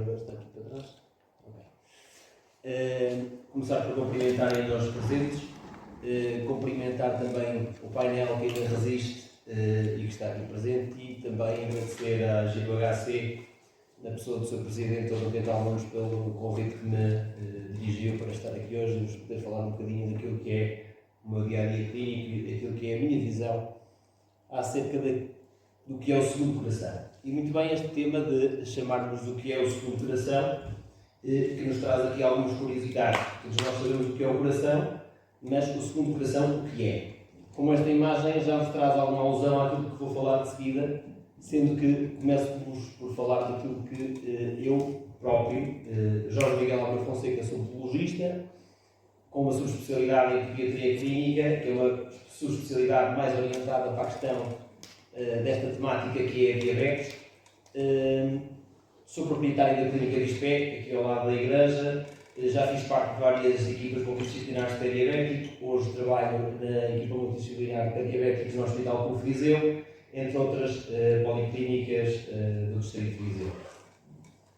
agora está aqui para trás. Okay. Começar por cumprimentar ainda os presentes, cumprimentar também o painel que ainda resiste e que está aqui presente, e também agradecer à GUHC, na pessoa do seu Presidente, o Dr. Almonos, pelo convite que me dirigiu para estar aqui hoje e nos poder falar um bocadinho daquilo que é o meu dia-a-dia clínico e daquilo que é a minha visão acerca do que é o segundo coração. E muito bem este tema de chamarmos do que é o segundo coração, que nos traz aqui algumas curiosidades. Todos nós sabemos o que é o coração, mas o segundo coração o que é? Como esta imagem já nos traz alguma alusão àquilo que vou falar de seguida, sendo que começo-vos por falar daquilo que eu próprio, Jorge Miguel Almeida Fonseca, sou patologista, com uma subespecialidade em pediatria clínica, que é uma subespecialidade mais orientada para a questão desta temática que é a diabetes. Sou proprietário da Clínica Bispec, aqui ao lado da igreja. Já fiz parte de várias equipas multidisciplinares de diabético. Hoje trabalho na equipa multidisciplinar de diabéticos no Hospital Público de Viseu, entre outras policlínicas do Distrito de Viseu.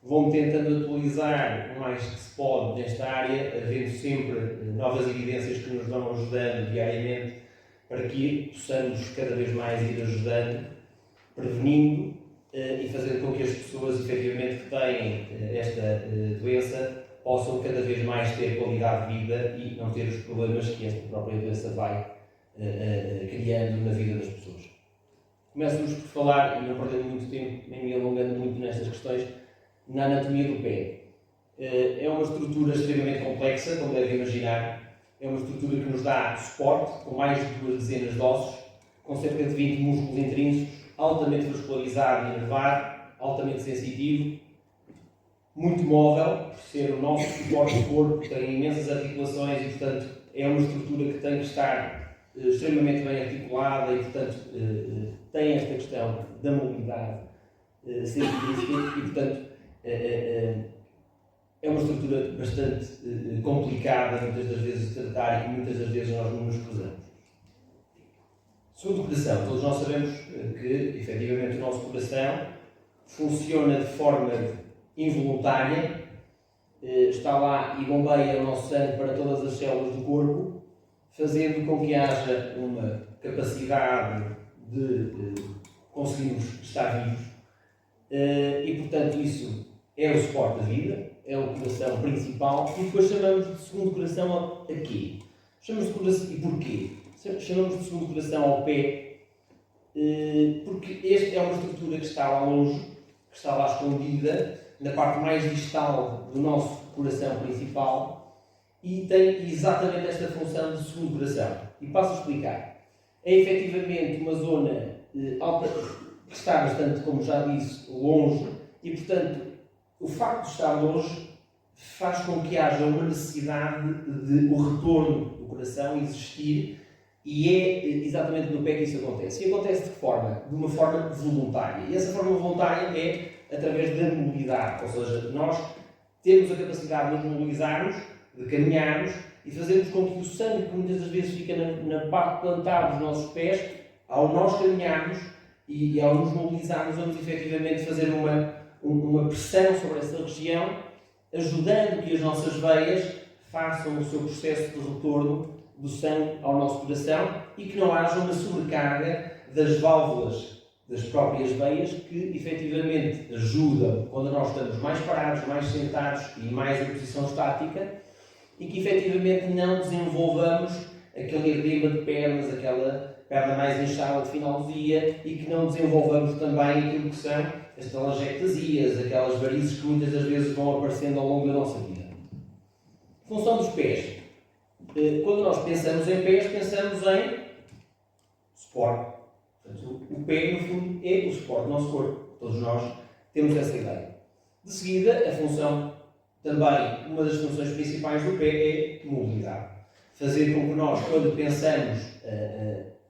Vou-me tentando atualizar o mais que se pode nesta área, havendo sempre novas evidências que nos vão ajudando diariamente para que possamos cada vez mais ir ajudando, prevenindo e fazendo com que as pessoas, efetivamente, que têm esta doença possam cada vez mais ter qualidade de vida e não ter os problemas que esta própria doença vai criando na vida das pessoas. Começo-vos por falar, e não perdendo muito tempo, nem me alongando muito nestas questões, na anatomia do pé. É uma estrutura extremamente complexa, como devem imaginar. É uma estrutura que nos dá suporte, com mais de 2 dezenas de ossos, com cerca de 20 músculos intrínsecos, altamente vascularizado e inervado, altamente sensitivo, muito móvel, por ser o nosso suporte do corpo, tem imensas articulações e, portanto, é uma estrutura que tem que estar extremamente bem articulada e, portanto, tem esta questão da mobilidade científica e, portanto, é uma estrutura bastante complicada, muitas das vezes, de tratar, e muitas das vezes nós não nos cruzamos. Segundo o coração, todos nós sabemos que, efetivamente, o nosso coração funciona de forma involuntária, está lá e bombeia o nosso sangue para todas as células do corpo, fazendo com que haja uma capacidade de conseguirmos estar vivos. E, portanto, isso é o suporte da vida, é o coração principal, e depois chamamos de segundo coração a quê? Chamamos de coração, e porquê? Chamamos de segundo coração ao pé, porque esta é uma estrutura que está lá longe, que está lá escondida, na parte mais distal do nosso coração principal, e tem exatamente esta função de segundo coração. E passo a explicar. É efetivamente uma zona alta, que está bastante, como já disse, longe, e portanto, o facto de estar longe faz com que haja uma necessidade de o retorno do coração existir, e é exatamente no pé que isso acontece. E acontece de uma forma voluntária. E essa forma voluntária é através da mobilidade, ou seja, nós temos a capacidade de nos mobilizarmos, de caminharmos e fazermos com que o sangue, que muitas das vezes fica na parte plantar dos nossos pés, ao nós caminharmos e ao nos mobilizarmos, vamos efetivamente fazer uma pressão sobre essa região, ajudando que as nossas veias façam o seu processo de retorno do sangue ao nosso coração e que não haja uma sobrecarga das válvulas das próprias veias que efetivamente ajudam quando nós estamos mais parados, mais sentados e mais em posição estática, e que efetivamente não desenvolvamos aquele edema de pernas, aquela perna mais inchada de final do dia, e que não desenvolvamos também aquilo que são as telangiectasias, aquelas varizes que muitas das vezes vão aparecendo ao longo da nossa vida. Função dos pés. Quando nós pensamos em pés, pensamos em suporte. Portanto, o pé, no fundo, é o suporte do nosso corpo. Todos nós temos essa ideia. De seguida, a função, também, uma das funções principais do pé é mobilidade. Fazer com que nós, quando pensamos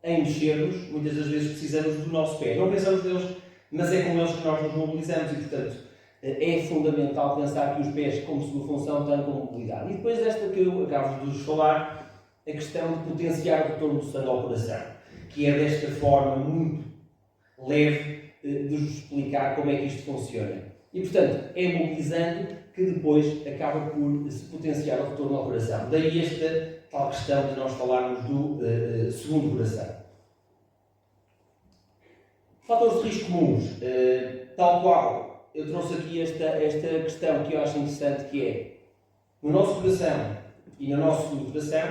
em mexer-nos, muitas das vezes precisamos do nosso pé. Não pensamos neles, mas é com eles que nós nos mobilizamos e, portanto, é fundamental pensar que os pés, como sua função, têm como mobilidade. E depois desta que eu acabo de vos falar, a questão de potenciar o retorno do sangue ao coração, que é desta forma muito leve de vos explicar como é que isto funciona. E, portanto, é mobilizando que depois acaba por se potenciar o retorno ao coração. Daí esta tal questão de nós falarmos do segundo coração. Fatores de risco comuns. Tal qual, eu trouxe aqui esta questão que eu acho interessante, que é, no nosso coração e no nosso segundo coração,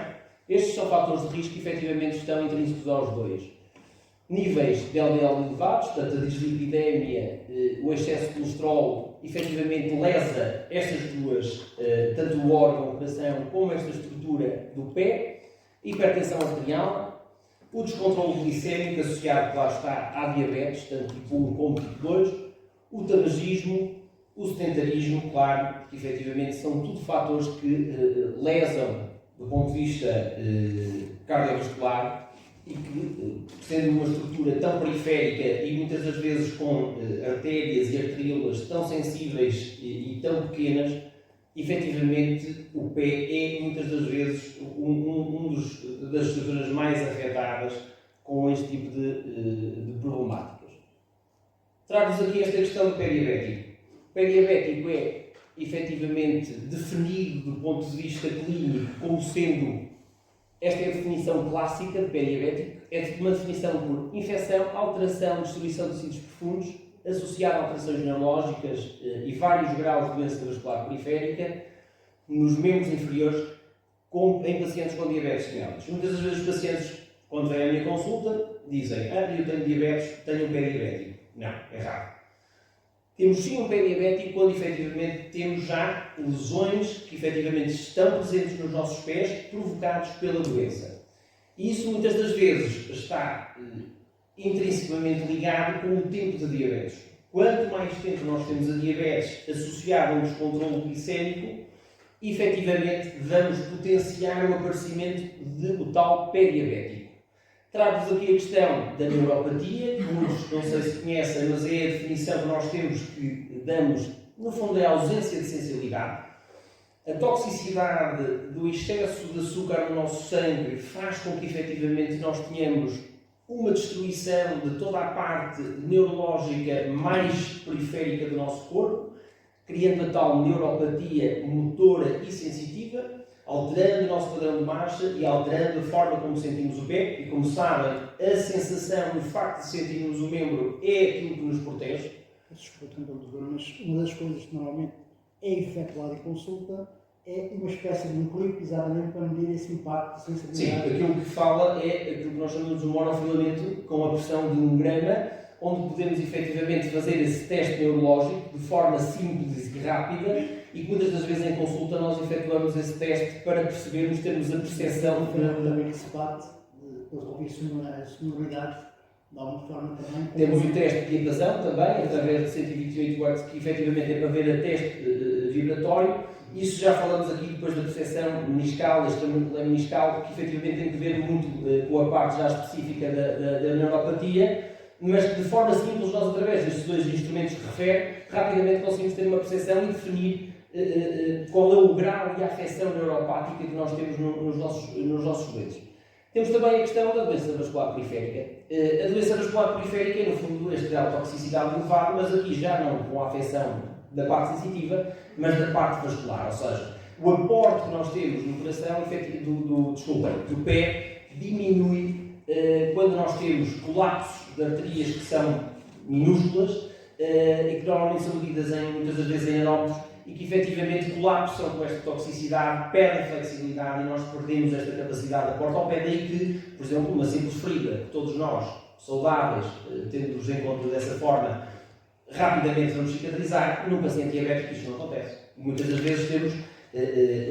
estes são fatores de risco que efetivamente estão intrínsecos aos dois. Níveis de LDL elevados, portanto a dislipidemia, o excesso de colesterol, efetivamente lesa estas duas, tanto o órgão, o coração, como esta estrutura do pé, hipertensão arterial, o descontrole glicémico associado, claro está, à diabetes, tanto tipo 1 como tipo 2, o tabagismo, o sedentarismo, claro, que efetivamente são tudo fatores que lesam do ponto de vista cardiovascular e que, sendo uma estrutura tão periférica e muitas das vezes com artérias e arteriolas tão sensíveis e tão pequenas, efetivamente o pé é muitas das vezes das estruturas mais afetadas com este tipo de problemáticas. Trago-vos aqui esta questão do pé diabético. O pé diabético é efetivamente definido do ponto de vista clínico como sendo, esta é a definição clássica de pé diabético, é uma definição por infecção, alteração, destruição de tecidos profundos, associada a alterações neurológicas e vários graus de doença vascular periférica nos membros inferiores em pacientes com diabetes mellitus. Muitas das vezes os pacientes, quando vêm à minha consulta, dizem: eu tenho diabetes, tenho um pé diabético. Não, é raro. Temos sim um pé diabético quando efetivamente temos já lesões que efetivamente estão presentes nos nossos pés provocados pela doença. E isso muitas das vezes está intrinsecamente ligado com o tempo de diabetes. Quanto mais tempo nós temos a diabetes associada a um descontrole glicémico, efetivamente vamos potenciar o aparecimento do tal pé diabético. Trago-vos aqui a questão da neuropatia, que muitos não sei se conhecem, mas é a definição que nós temos, que damos, no fundo é a ausência de sensibilidade. A toxicidade do excesso de açúcar no nosso sangue faz com que efetivamente nós tenhamos uma destruição de toda a parte neurológica mais periférica do nosso corpo, criando a tal neuropatia motora e sensitiva, alterando o nosso padrão de marcha e alterando a forma como sentimos o pé. E como sabem, a sensação, o facto de sentirmos o membro é aquilo que nos protege. Desculpa, mas uma das coisas que normalmente é efetuada em consulta é uma espécie de um clipe, exatamente para medir esse impacto de sensibilidade. Sim, aquilo que fala é aquilo que nós chamamos de monofilamento com a pressão de 1 grama, onde podemos efetivamente fazer esse teste neurológico de forma simples e rápida, e muitas das vezes em consulta nós efetuamos esse teste para percebermos, termos a percepção também que se bate, depois de ouvir sonoridades, de alguma forma também. Temos o teste de adesão também, através de 128 watts, que efetivamente é para ver a teste vibratório. Isso já falamos aqui depois da percepção meniscal, este problema meniscal, que efetivamente tem que ver muito com a parte já específica da neuropatia, mas que de forma simples nós, através destes dois instrumentos que refere, rapidamente conseguimos ter uma percepção e definir qual é o grau e a afecção neuropática que nós temos nos nossos doentes. Temos também a questão da doença vascular periférica. A doença vascular periférica é, no fundo, este grau de toxicidade elevado, mas aqui já não com a afecção da parte sensitiva, mas da parte vascular, ou seja, o aporte que nós temos no coração do pé diminui quando nós temos colapsos de arterias que são minúsculas e que normalmente são medidas muitas das vezes em aerómetros e que efetivamente colapsam com esta toxicidade, perdem flexibilidade e nós perdemos esta capacidade de aporte ao pé. Daí que, por exemplo, uma simples ferida, que todos nós, saudáveis, tendo-nos em conta dessa forma, rapidamente vamos cicatrizar. Num paciente diabético isto não acontece. Muitas das vezes temos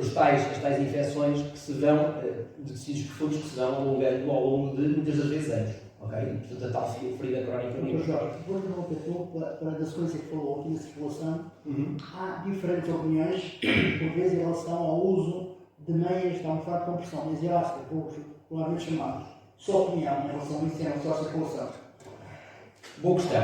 as tais infecções que se vão, de tecidos profundos que se vão alongando ao longo de muitas das vezes anos. Ok? Portanto, a tal ferida crónica mesmo. Jorge, vou interromper para a sequência que falou aqui na circulação. Há diferentes opiniões, por vezes, em relação ao uso de meias de almofada de compressão, meias elásticas, popularmente chamados. Sua opinião em relação a isso, em relação à circulação? Boa questão.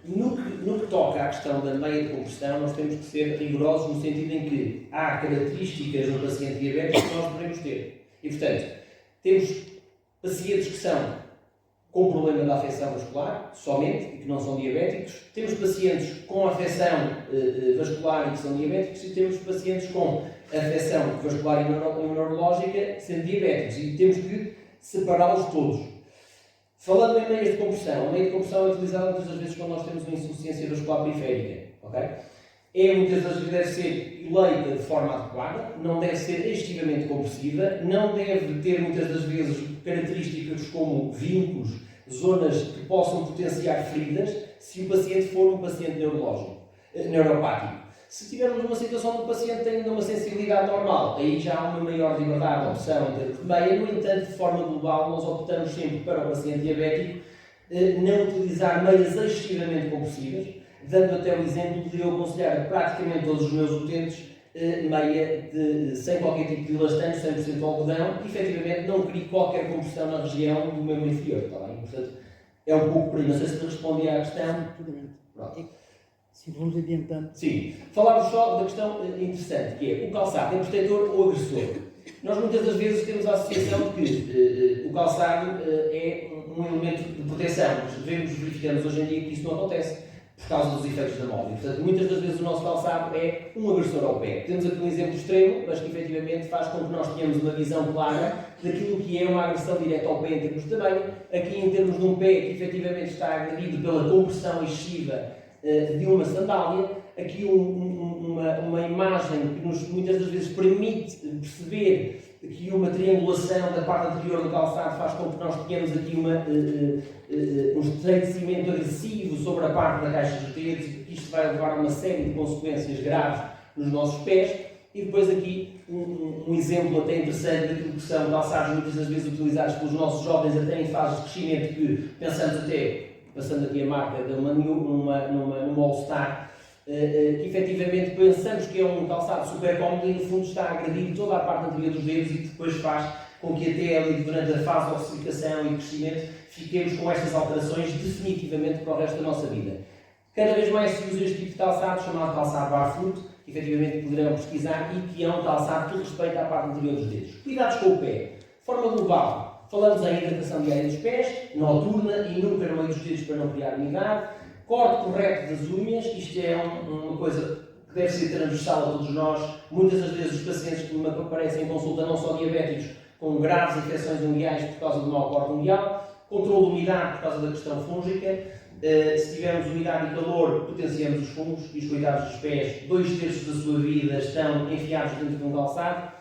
No que toca à questão da meia de compressão, nós temos que ser rigorosos no sentido em que há características no paciente diabético que nós devemos ter. E, portanto, temos pacientes que são com problema da afecção vascular, somente, e que não são diabéticos. Temos pacientes com afecção vascular e que são diabéticos, e temos pacientes com afecção vascular e neurológica sendo diabéticos, e temos que separá-los todos. Falando em meios de compressão, a meio de compressão é utilizado muitas das vezes quando nós temos uma insuficiência vascular periférica. Okay? Muitas das vezes deve ser eleita de forma adequada, não deve ser excessivamente compressiva, não deve ter muitas das vezes características como vincos, zonas que possam potenciar feridas, se o paciente for um paciente neuropático. Se tivermos uma situação do paciente que tem uma sensibilidade normal, aí já há uma maior liberdade de opção em termos de meia. No entanto, de forma global, nós optamos sempre para o paciente diabético não utilizar meias excessivamente compressivas, dando até o exemplo de eu aconselhar a praticamente todos os meus utentes meia sem qualquer tipo de elastano, 100% algodão, e efetivamente não crie qualquer compressão na região do membro inferior. Está bem? Portanto, é um pouco por aí. Não sei se respondi à questão. Pronto. Sim, vamos adiantando. Sim. Falámos só da questão interessante, que é o calçado é protetor ou agressor? Nós muitas das vezes temos a associação de que o calçado é um elemento de proteção, mas verificamos hoje em dia que isso não acontece por causa dos efeitos da móvel. Portanto, muitas das vezes o nosso calçado é um agressor ao pé. Temos aqui um exemplo extremo, mas que efetivamente faz com que nós tenhamos uma visão clara daquilo que é uma agressão direta ao pé em termos de tamanho. Aqui em termos de um pé que efetivamente está agredido pela compressão excessiva de uma sandália, aqui uma imagem que nos muitas das vezes permite perceber que uma triangulação da parte anterior do calçado faz com que nós tenhamos aqui um estreitecimento agressivo sobre a parte da caixa dos dedos, e que isto vai levar a uma série de consequências graves nos nossos pés. E depois aqui um exemplo até interessante daquilo que são calçados muitas das vezes utilizados pelos nossos jovens até em fases de crescimento, que pensamos até, passando aqui a marca de numa All-Star, que efetivamente pensamos que é um calçado super cómodo e no fundo está a agredir toda a parte anterior dos dedos, e que depois faz com que até ali durante a fase de ossificação e crescimento fiquemos com estas alterações definitivamente para o resto da nossa vida. Cada vez mais se usa este tipo de calçado, chamado calçado barefoot, que efetivamente poderão pesquisar, e que é um calçado que respeita a parte anterior dos dedos. Cuidados com o pé. De forma global, falamos em hidratação diária dos pés, noturna e nunca no meio dos dedos para não criar umidade. Corte correto das unhas, isto é uma coisa que deve ser transversal a todos nós. Muitas das vezes os pacientes que me aparecem em consulta não só diabéticos, com graves infecções unguiais por causa do mau corte unguial, controle de umidade por causa da questão fúngica. Se tivermos umidade e calor, potenciamos os fungos, e os cuidados dos pés, 2/3 da sua vida estão enfiados dentro de um calçado.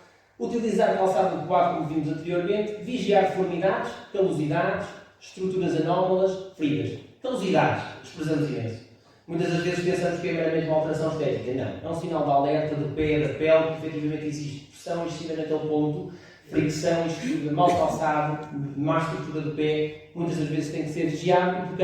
Utilizar calçado adequado, como vimos anteriormente. Vigiar deformidades, calosidades, estruturas anómalas, feridas. Calosidades, desprezamos imenso. Muitas das vezes pensamos que é meramente uma alteração estética. Não, é um sinal de alerta do pé, da pele, que efetivamente existe pressão excessiva naquele ponto, fricção excessiva, mau calçado, má estrutura do pé. Muitas das vezes tem que ser vigiado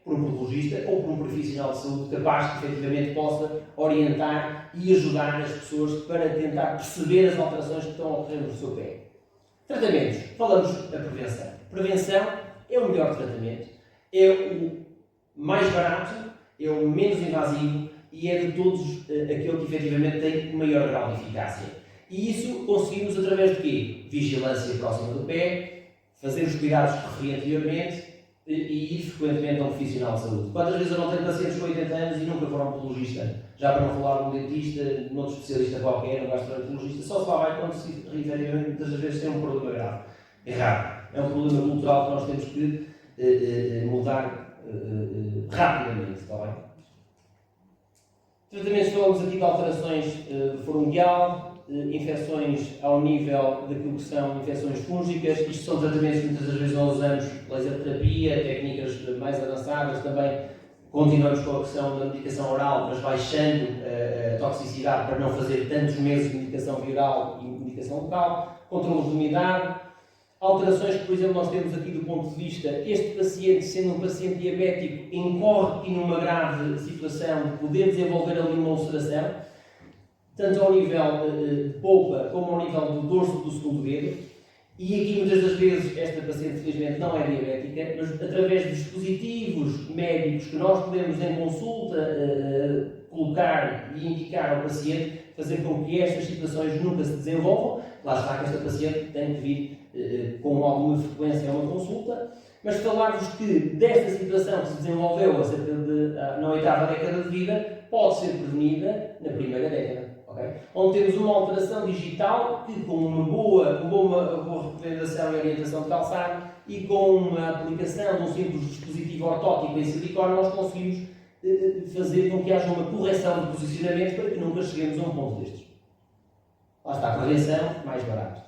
por um podologista ou por um profissional de saúde capaz que efetivamente possa orientar e ajudar as pessoas para tentar perceber as alterações que estão a ocorrer no seu pé. Tratamentos. Falamos da prevenção. Prevenção é o melhor tratamento, é o mais barato, é o menos invasivo e é de todos aquele que efetivamente tem o maior grau de eficácia. E isso conseguimos através de quê? Vigilância próxima do pé, fazer os cuidados que referi anteriormente e ir frequentemente a um profissional de saúde. Quantas vezes eu não tenho pacientes com 80 anos e nunca foram a um podologista? Já para não falar de um dentista, de um outro especialista qualquer, um gastroenterologista, só se lá vai quando se efetivamente muitas das vezes tem um problema grave. É raro. É um problema cultural que nós temos que mudar rapidamente, está bem? Tratamentos, falamos aqui de alterações do foro unguial, infecções ao nível daquilo que são infecções fúngicas. Isto são tratamentos que muitas das vezes não usamos, laser terapia, técnicas mais avançadas, também continuamos com a questão da medicação oral, mas baixando a toxicidade para não fazer tantos meses de medicação viral e medicação local, controles de umidade. Alterações que, por exemplo, nós temos aqui do ponto de vista, este paciente, sendo um paciente diabético, incorre aqui numa grave situação de poder desenvolver ali uma ulceração, tanto ao nível de polpa como ao nível do dorso do segundo dedo. E aqui muitas das vezes esta paciente felizmente não é diabética, mas através de dispositivos médicos que nós podemos em consulta colocar e indicar ao paciente, fazer com que estas situações nunca se desenvolvam. Lá está que esta paciente tem que vir com alguma frequência a uma consulta, mas falar-vos que desta situação que se desenvolveu na 8ª década de vida pode ser prevenida na primeira década. Okay? Onde temos uma alteração digital que, com uma boa recomendação e orientação de calçado e com uma aplicação de um simples dispositivo ortótico em silicone, nós conseguimos fazer com que haja uma correção de posicionamento para que nunca cheguemos a um ponto destes. Lá está a prevenção, mais barato.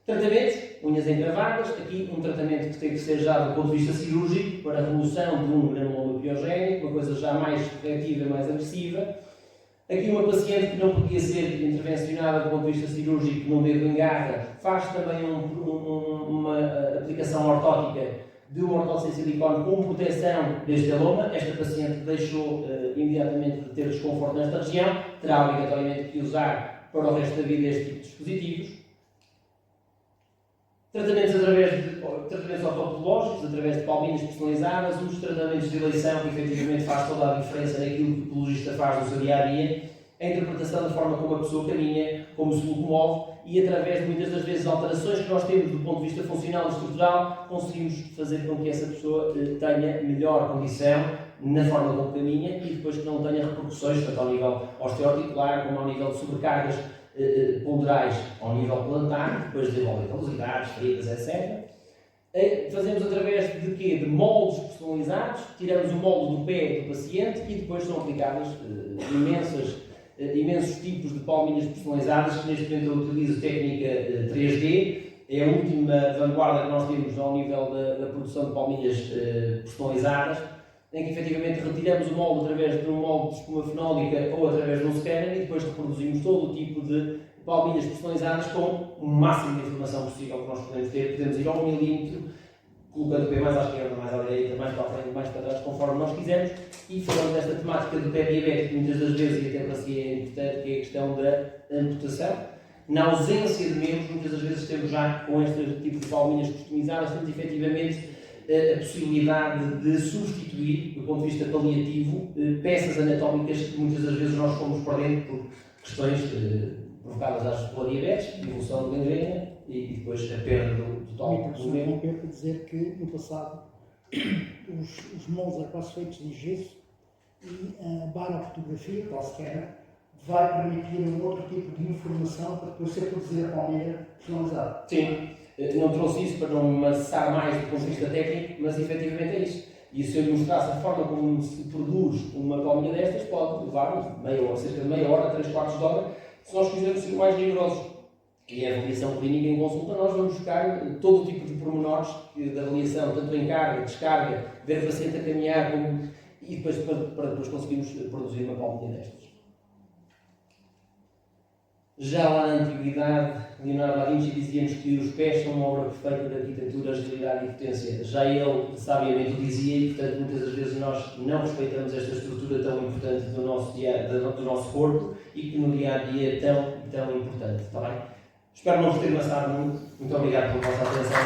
Tratamentos, unhas encravadas, aqui um tratamento que tem que ser já do ponto de vista cirúrgico para a remoção de um granuloma piogénico, uma coisa já mais corretiva e mais agressiva. Aqui uma paciente que não podia ser intervencionada do ponto de vista cirúrgico num dedo em garra, faz também uma aplicação ortótica de uma ortose em silicone com proteção deste eloma. Esta paciente deixou imediatamente de ter desconforto nesta região, terá obrigatoriamente que usar para o resto da vida este tipo de dispositivos. Tratamentos ortopedológicos, através de palminhas personalizadas, os tratamentos de eleição que efetivamente faz toda a diferença naquilo que o pedologista faz no seu dia-a-dia, a interpretação da forma como a pessoa caminha, como se locomove e através de muitas das vezes alterações que nós temos do ponto de vista funcional e estrutural, conseguimos fazer com que essa pessoa tenha melhor condição na forma como caminha e depois que não tenha repercussões, tanto ao nível osteoarticular como ao nível de sobrecargas ponderais ao nível plantar, depois desenvolvem calosidades, feridas, etc. Fazemos através de quê? De moldes personalizados, tiramos o molde do pé do paciente e depois são aplicadas imensos tipos de palminhas personalizadas, que neste momento eu utilizo técnica 3D, é a última vanguarda que nós temos ao nível da produção de palminhas personalizadas, em que efetivamente retiramos o molde através de um molde de espuma fenólica ou através de um scanner e depois reproduzimos todo o tipo de palminhas personalizadas com o máximo de informação possível que nós podemos ter. Podemos ir ao milímetro, colocando o pé mais à esquerda, mais à direita, mais para a frente, mais para trás, conforme nós quisermos. E falando desta temática do pé diabético, muitas das vezes, e até para si é importante, que é a questão da amputação. Na ausência de membros, muitas das vezes temos já, com este tipo de palminhas customizadas, temos efetivamente a possibilidade de substituir, do ponto de vista paliativo, peças anatómicas que muitas das vezes nós fomos perdendo por questões provocadas pela diabetes, evolução de gangrena e depois a perda do total do membro. Eu quero dizer que no passado os moldes eram quase feitos de gesso e a barofotografia, qualquer, vai permitir um outro tipo de informação para depois ser produzida a maneira personalizada. Sim. Não trouxe isso para não maçar mais do ponto de vista técnico, mas efetivamente é isso. E se eu lhe mostrasse a forma como se produz uma palminha destas, pode levar cerca de meia hora, 3/4 de hora, se nós quisermos ser mais rigorosos. E a avaliação clínica em consulta, nós vamos buscar todo o tipo de pormenores da avaliação, tanto em carga, descarga, ver o paciente a caminhar, e depois para depois conseguirmos produzir uma palminha destas. Já lá na Antiguidade, Leonardo da Vinci dizia-nos que os pés são uma obra perfeita de arquitetura, agilidade e potência. Já ele sabiamente o dizia e, portanto, muitas das vezes nós não respeitamos esta estrutura tão importante do nosso corpo e que no dia-a-dia é tão importante. Está bem? Espero não vos ter amassado muito. Muito obrigado pela vossa atenção.